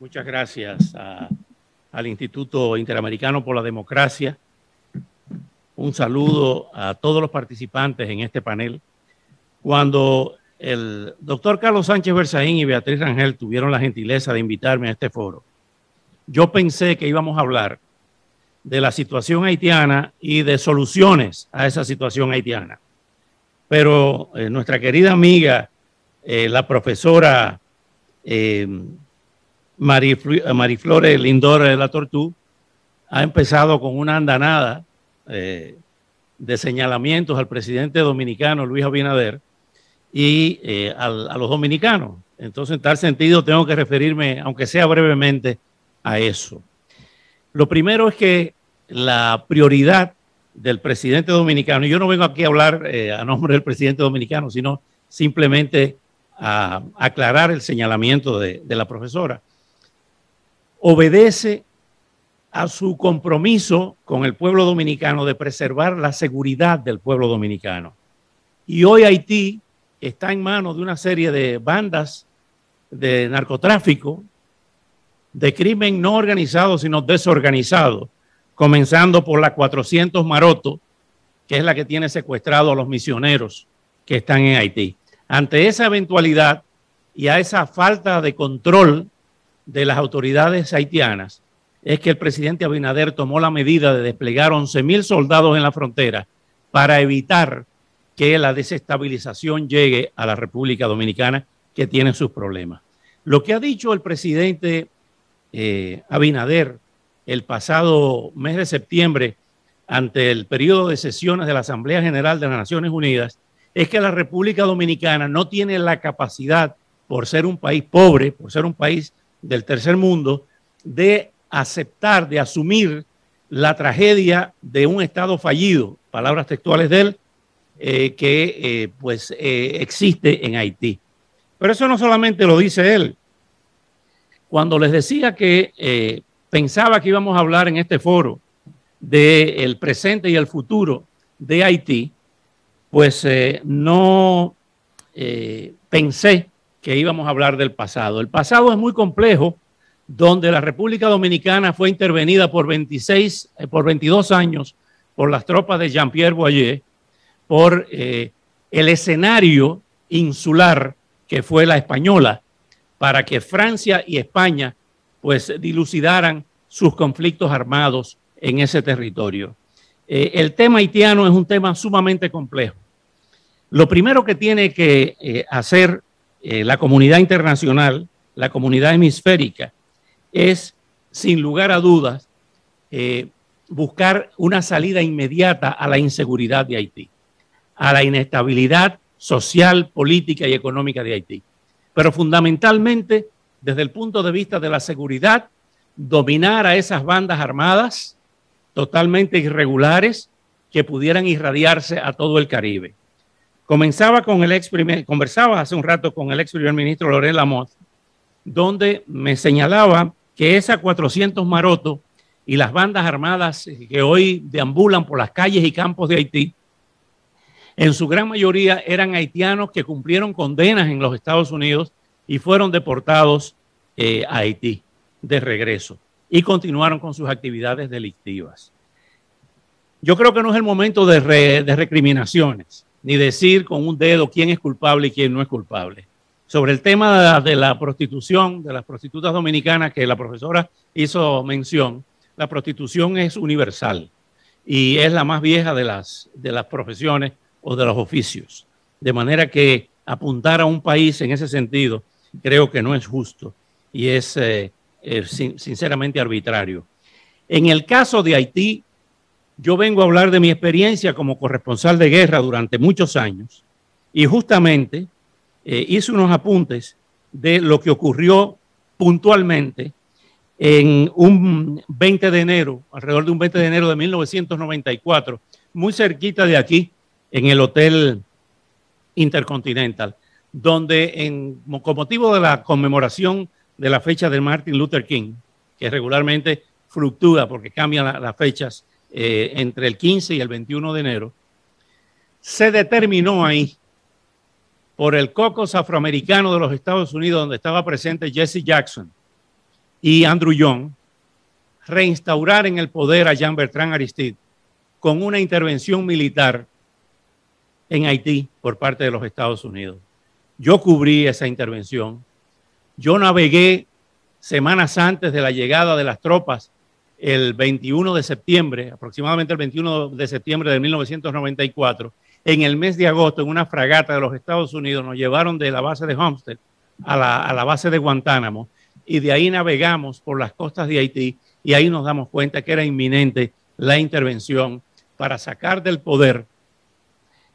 Muchas gracias al Instituto Interamericano por la Democracia. Un saludo a todos los participantes en este panel. Cuando el doctor Carlos Sánchez Berzaín y Beatriz Rangel tuvieron la gentileza de invitarme a este foro, yo pensé que íbamos a hablar de la situación haitiana y de soluciones a esa situación haitiana. Pero nuestra querida amiga, la profesora Mariflores Lindor de la Tortú, ha empezado con una andanada de señalamientos al presidente dominicano Luis Abinader y a los dominicanos. Entonces, en tal sentido, tengo que referirme, aunque sea brevemente, a eso. Lo primero es que la prioridad del presidente dominicano, y yo no vengo aquí a hablar a nombre del presidente dominicano, sino simplemente a aclarar el señalamiento de la profesora, obedece a su compromiso con el pueblo dominicano de preservar la seguridad del pueblo dominicano. Y hoy Haití está en manos de una serie de bandas de narcotráfico, de crimen no organizado, sino desorganizado, comenzando por la 400 Maroto, que es la que tiene secuestrado a los misioneros que están en Haití. Ante esa eventualidad y a esa falta de control de las autoridades haitianas, es que el presidente Abinader tomó la medida de desplegar 11,000 soldados en la frontera para evitar que la desestabilización llegue a la República Dominicana, que tiene sus problemas. Lo que ha dicho el presidente Abinader el pasado mes de septiembre ante el periodo de sesiones de la Asamblea General de las Naciones Unidas es que la República Dominicana no tiene la capacidad, por ser un país pobre, por ser un país del tercer mundo, de aceptar, de asumir la tragedia de un Estado fallido, palabras textuales de él, que existe en Haití. Pero eso no solamente lo dice él. Cuando les decía que pensaba que íbamos a hablar en este foro del presente y el futuro de Haití, pues no pensé que íbamos a hablar del pasado. El pasado es muy complejo, donde la República Dominicana fue intervenida por 22 años por las tropas de Jean-Pierre Boyer, por el escenario insular que fue la española, para que Francia y España pues dilucidaran sus conflictos armados en ese territorio. El tema haitiano es un tema sumamente complejo. Lo primero que tiene que hacer la comunidad internacional, la comunidad hemisférica, es, sin lugar a dudas, buscar una salida inmediata a la inseguridad de Haití, a la inestabilidad social, política y económica de Haití. Pero fundamentalmente, desde el punto de vista de la seguridad, dominar a esas bandas armadas totalmente irregulares que pudieran irradiarse a todo el Caribe. Conversaba hace un rato con el ex primer ministro Laurent Lamothe, donde me señalaba que esa 400 Maroto y las bandas armadas que hoy deambulan por las calles y campos de Haití, en su gran mayoría eran haitianos que cumplieron condenas en los Estados Unidos y fueron deportados a Haití de regreso y continuaron con sus actividades delictivas. Yo creo que no es el momento de recriminaciones, ni decir con un dedo quién es culpable y quién no es culpable. Sobre el tema de la prostitución, de las prostitutas dominicanas que la profesora hizo mención, la prostitución es universal y es la más vieja de las profesiones o de los oficios. De manera que apuntar a un país en ese sentido creo que no es justo y es sinceramente arbitrario. En el caso de Haití, yo vengo a hablar de mi experiencia como corresponsal de guerra durante muchos años y justamente hice unos apuntes de lo que ocurrió puntualmente en un 20 de enero, alrededor de un 20 de enero de 1994, muy cerquita de aquí, en el Hotel Intercontinental, donde con motivo de la conmemoración de la fecha de Martin Luther King, que regularmente fluctúa porque cambian las fechas entre el 15 y el 21 de enero, se determinó ahí por el caucus afroamericano de los Estados Unidos, donde estaba presente Jesse Jackson, y Andrew Young reinstaurar en el poder a Jean-Bertrand Aristide con una intervención militar en Haití por parte de los Estados Unidos. Yo cubrí esa intervención. Yo navegué semanas antes de la llegada de las tropas el 21 de septiembre, aproximadamente el 21 de septiembre de 1994, en el mes de agosto, en una fragata de los Estados Unidos, nos llevaron de la base de Homestead a la base de Guantánamo y de ahí navegamos por las costas de Haití y ahí nos damos cuenta que era inminente la intervención para sacar del poder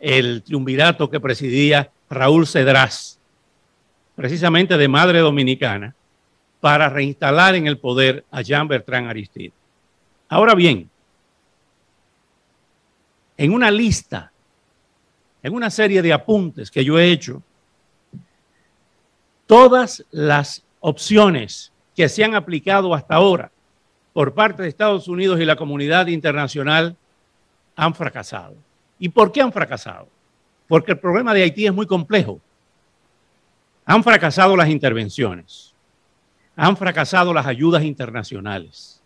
el triunvirato que presidía Raúl Cedras, precisamente de madre dominicana, para reinstalar en el poder a Jean-Bertrand Aristide. Ahora bien, en una lista, en una serie de apuntes que yo he hecho, todas las opciones que se han aplicado hasta ahora por parte de Estados Unidos y la comunidad internacional han fracasado. ¿Y por qué han fracasado? Porque el problema de Haití es muy complejo. Han fracasado las intervenciones, han fracasado las ayudas internacionales,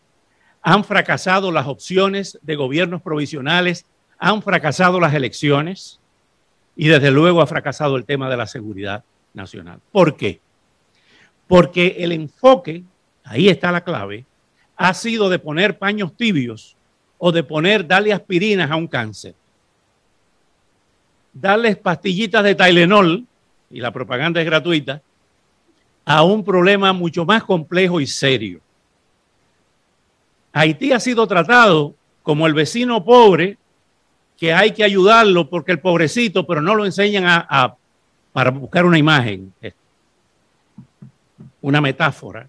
han fracasado las opciones de gobiernos provisionales, han fracasado las elecciones y desde luego ha fracasado el tema de la seguridad nacional. ¿Por qué? Porque el enfoque, ahí está la clave, ha sido de poner paños tibios o de darle aspirinas a un cáncer. Darles pastillitas de Tylenol, y la propaganda es gratuita, a un problema mucho más complejo y serio. Haití ha sido tratado como el vecino pobre que hay que ayudarlo porque el pobrecito, pero no lo enseñan para buscar una imagen, una metáfora.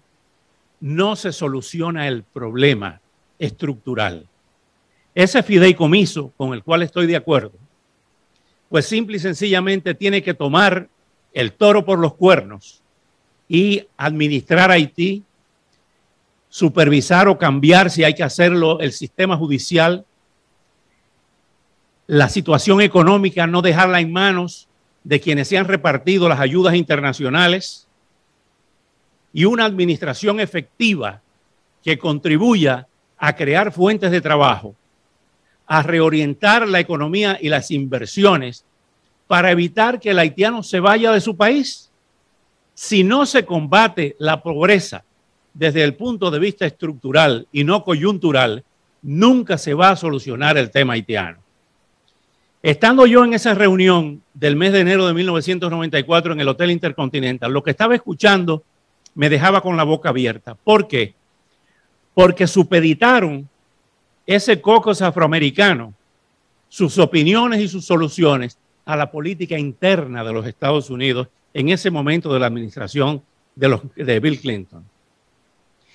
No se soluciona el problema estructural. Ese fideicomiso con el cual estoy de acuerdo, pues simple y sencillamente tiene que tomar el toro por los cuernos y administrar Haití, supervisar o cambiar, si hay que hacerlo, el sistema judicial, la situación económica, no dejarla en manos de quienes se han repartido las ayudas internacionales y una administración efectiva que contribuya a crear fuentes de trabajo, a reorientar la economía y las inversiones para evitar que el haitiano se vaya de su país. Si no se combate la pobreza desde el punto de vista estructural y no coyuntural, nunca se va a solucionar el tema haitiano. Estando yo en esa reunión del mes de enero de 1994 en el Hotel Intercontinental, lo que estaba escuchando me dejaba con la boca abierta. ¿Por qué? Porque supeditaron ese caucus afroamericano, sus opiniones y sus soluciones a la política interna de los Estados Unidos en ese momento de la administración de Bill Clinton.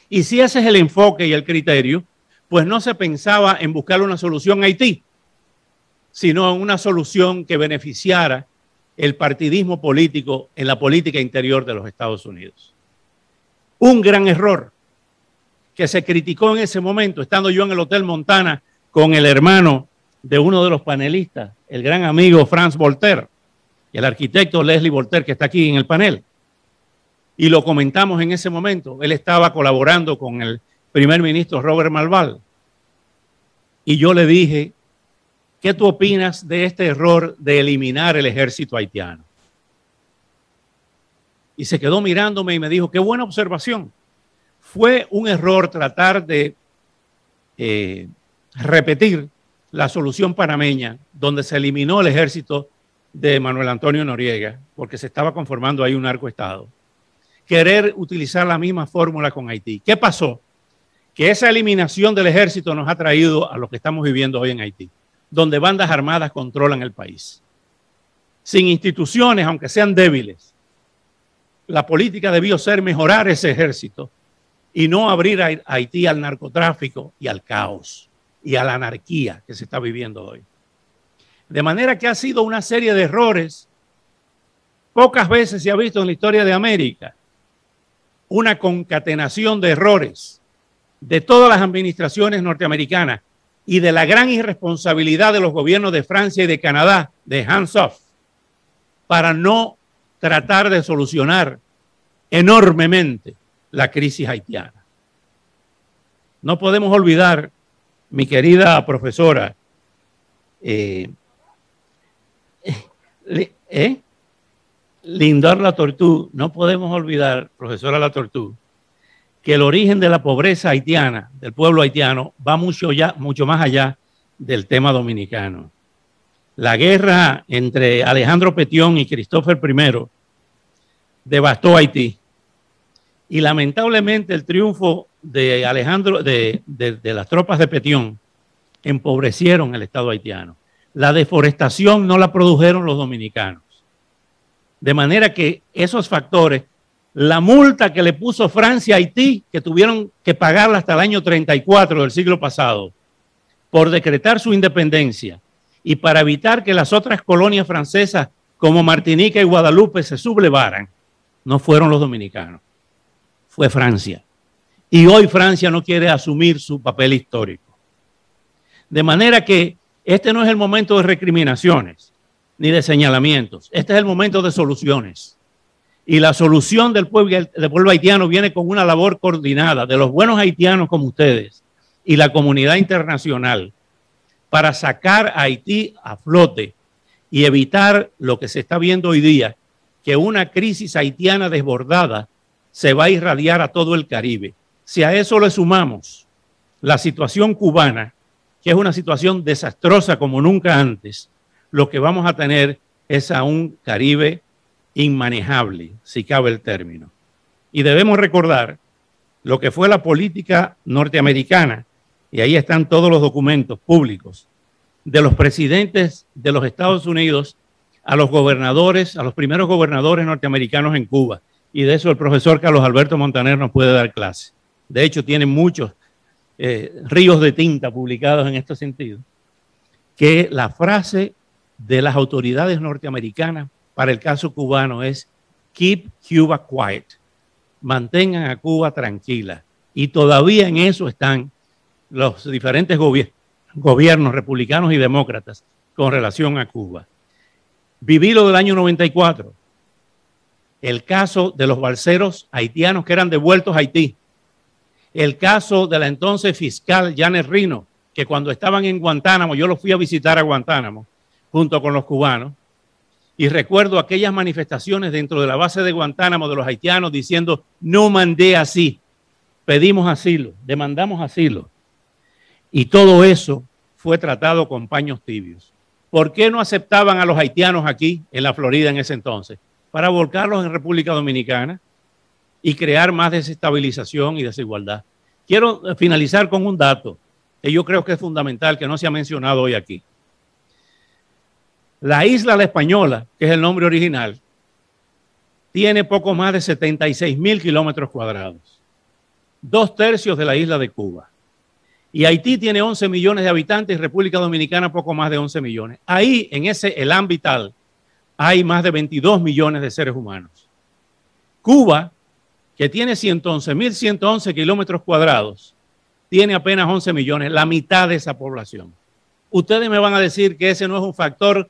Y si ese es el enfoque y el criterio, pues no se pensaba en buscar una solución a Haití, sino en una solución que beneficiara el partidismo político en la política interior de los Estados Unidos. Un gran error que se criticó en ese momento, estando yo en el Hotel Montana con el hermano de uno de los panelistas, el gran amigo Franz Voltaire, y el arquitecto Leslie Voltaire, que está aquí en el panel. Y lo comentamos en ese momento. Él estaba colaborando con el primer ministro Robert Malval. Y yo le dije, ¿qué tú opinas de este error de eliminar el ejército haitiano? Y se quedó mirándome y me dijo, qué buena observación. Fue un error tratar de repetir la solución panameña, donde se eliminó el ejército de Manuel Antonio Noriega, porque se estaba conformando ahí un narcoestado. Querer utilizar la misma fórmula con Haití. ¿Qué pasó? Que esa eliminación del ejército nos ha traído a lo que estamos viviendo hoy en Haití, donde bandas armadas controlan el país. Sin instituciones, aunque sean débiles, la política debió ser mejorar ese ejército y no abrir a Haití al narcotráfico y al caos y a la anarquía que se está viviendo hoy. De manera que ha sido una serie de errores. Pocas veces se ha visto en la historia de América una concatenación de errores de todas las administraciones norteamericanas y de la gran irresponsabilidad de los gobiernos de Francia y de Canadá, de hands off, para no tratar de solucionar enormemente la crisis haitiana. No podemos olvidar, mi querida profesora, Lindor Latortú, no podemos olvidar, profesora Latortú, que el origen de la pobreza haitiana, del pueblo haitiano, va mucho más allá del tema dominicano. La guerra entre Alejandro Petión y Christopher I devastó Haití. Y lamentablemente el triunfo de Alejandro, de las tropas de Petión, empobrecieron el Estado haitiano. La deforestación no la produjeron los dominicanos. De manera que esos factores, la multa que le puso Francia a Haití, que tuvieron que pagarla hasta el año 34 del siglo pasado, por decretar su independencia y para evitar que las otras colonias francesas como Martinica y Guadalupe se sublevaran, no fueron los dominicanos, fue Francia. Y hoy Francia no quiere asumir su papel histórico. De manera que este no es el momento de recriminaciones ni de señalamientos. Este es el momento de soluciones. Y la solución del pueblo haitiano viene con una labor coordinada de los buenos haitianos como ustedes y la comunidad internacional para sacar a Haití a flote y evitar lo que se está viendo hoy día, que una crisis haitiana desbordada se va a irradiar a todo el Caribe. Si a eso le sumamos la situación cubana, que es una situación desastrosa como nunca antes, lo que vamos a tener es a un Caribe inmanejable, si cabe el término. Y debemos recordar lo que fue la política norteamericana, y ahí están todos los documentos públicos, de los presidentes de los Estados Unidos a los gobernadores, a los primeros gobernadores norteamericanos en Cuba. Y de eso el profesor Carlos Alberto Montaner nos puede dar clase. De hecho, tiene muchos ríos de tinta publicados en este sentido, que la frase de las autoridades norteamericanas para el caso cubano es "Keep Cuba quiet", mantengan a Cuba tranquila. Y todavía en eso están los diferentes gobiernos republicanos y demócratas con relación a Cuba. Viví lo del año 94, el caso de los balseros haitianos que eran devueltos a Haití, el caso de la entonces fiscal Janet Reno, que cuando estaban en Guantánamo, yo los fui a visitar a Guantánamo junto con los cubanos, y recuerdo aquellas manifestaciones dentro de la base de Guantánamo de los haitianos diciendo: no mandé así, pedimos asilo, demandamos asilo. Y todo eso fue tratado con paños tibios. ¿Por qué no aceptaban a los haitianos aquí en la Florida en ese entonces? Para volcarlos en República Dominicana y crear más desestabilización y desigualdad. Quiero finalizar con un dato que yo creo que es fundamental, que no se ha mencionado hoy aquí. La isla La Española, que es el nombre original, tiene poco más de 76,000 kilómetros cuadrados, 2/3 de la isla de Cuba. Y Haití tiene 11 millones de habitantes y República Dominicana poco más de 11 millones. Ahí, en ese elan vital, hay más de 22 millones de seres humanos. Cuba, que tiene 111,111 kilómetros cuadrados, tiene apenas 11 millones, la mitad de esa población. Ustedes me van a decir que ese no es un factor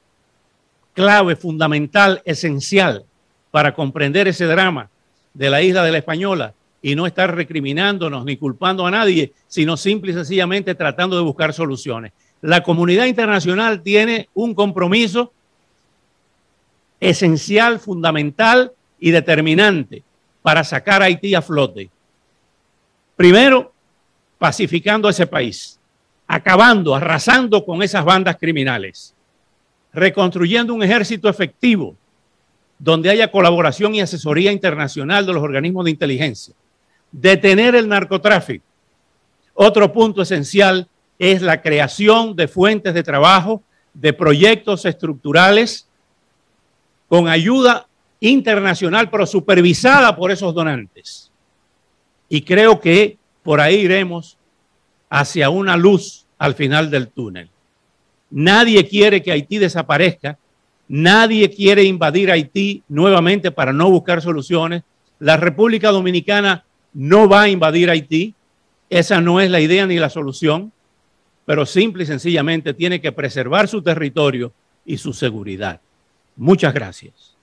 clave, fundamental, esencial para comprender ese drama de la isla de La Española y no estar recriminándonos ni culpando a nadie, sino simple y sencillamente tratando de buscar soluciones. La comunidad internacional tiene un compromiso esencial, fundamental y determinante para sacar a Haití a flote. Primero, pacificando ese país, acabando, arrasando con esas bandas criminales, reconstruyendo un ejército efectivo donde haya colaboración y asesoría internacional de los organismos de inteligencia, detener el narcotráfico. Otro punto esencial es la creación de fuentes de trabajo, de proyectos estructurales con ayuda internacional, pero supervisada por esos donantes. Y creo que por ahí iremos hacia una luz al final del túnel. Nadie quiere que Haití desaparezca, nadie quiere invadir Haití nuevamente para no buscar soluciones. La República Dominicana no va a invadir Haití, esa no es la idea ni la solución, pero simple y sencillamente tiene que preservar su territorio y su seguridad. Muchas gracias.